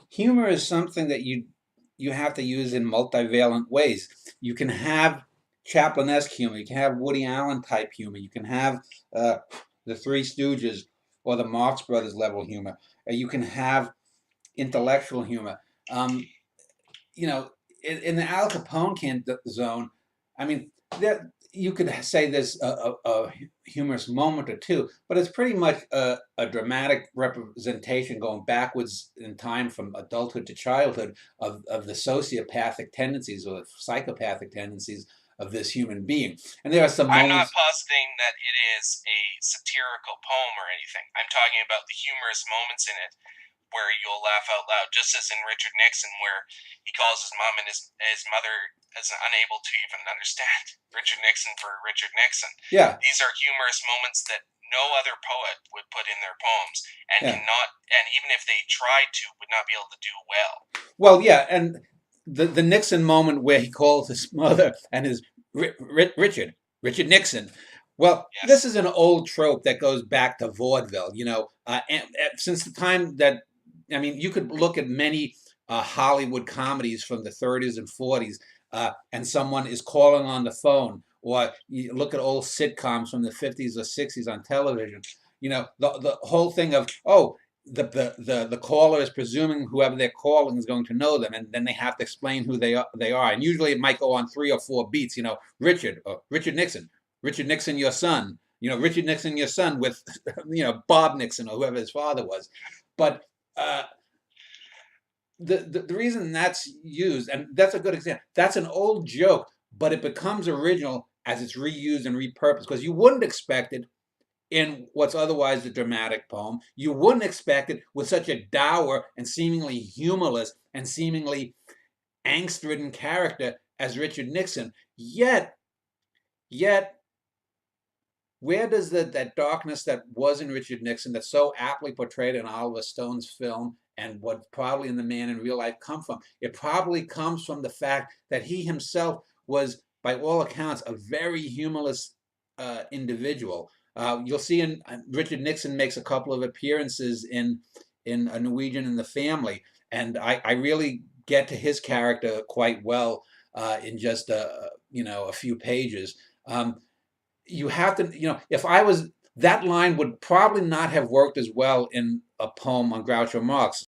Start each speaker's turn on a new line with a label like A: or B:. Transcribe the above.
A: humor is something that you have to use in multivalent ways. You can have Chaplin-esque humor. You can have Woody Allen type humor. You can have uh, the Three Stooges or the Marx Brothers level humor. You can have intellectual humor. Um, you know, in the Al Capone zone, I mean, there you could say there's a humorous moment or two, but it's pretty much a dramatic representation going backwards in time from adulthood to childhood of the sociopathic tendencies or psychopathic tendencies of this human being. And there are some
B: I'm not
A: moments.
B: positing that it is a satirical poem or anything. I'm talking about the humorous moments in it where you'll laugh out loud, just as in Richard Nixon, where he calls his mom and his mother as unable to even understand Richard Nixon for Richard Nixon.
A: Yeah,
B: These are humorous moments that no other poet would put in their poems, and
A: yeah.
B: even if they tried to, would not be able to do well.
A: Well, yeah, and the Nixon moment where he calls his mother and his Richard Nixon. Well, this
B: Yes.
A: is an old trope that goes back to vaudeville. And since the time that, I mean, you could look at many Hollywood comedies from the 30s and 40s, and someone is calling on the phone, or you look at old sitcoms from the 50s or 60s on television. The whole thing of, oh, the caller is presuming whoever they're calling is going to know them, and then they have to explain who they are. And usually it might go on 3 or 4 beats. Richard Nixon, Richard Nixon, your son. Richard Nixon, your son, with Bob Nixon or whoever his father was. But uh, the reason that's used, and that's a good example. That's an old joke, but it becomes original as it's reused and repurposed, because you wouldn't expect it in what's otherwise a dramatic poem. You wouldn't expect it with such a dour and seemingly humorless and seemingly angst-ridden character as Richard Nixon. Yet, where does that darkness that was in Richard Nixon, that's so aptly portrayed in Oliver Stone's film, and what probably in The Man in Real Life, come from? It probably comes from the fact that he himself was, by all accounts, a very humorless individual. You'll see in Richard Nixon makes a couple of appearances in A Norwegian in the Family, and I really get to his character quite well in just a few pages. You have to, if I was, that line would probably not have worked as well in a poem on Groucho Marx.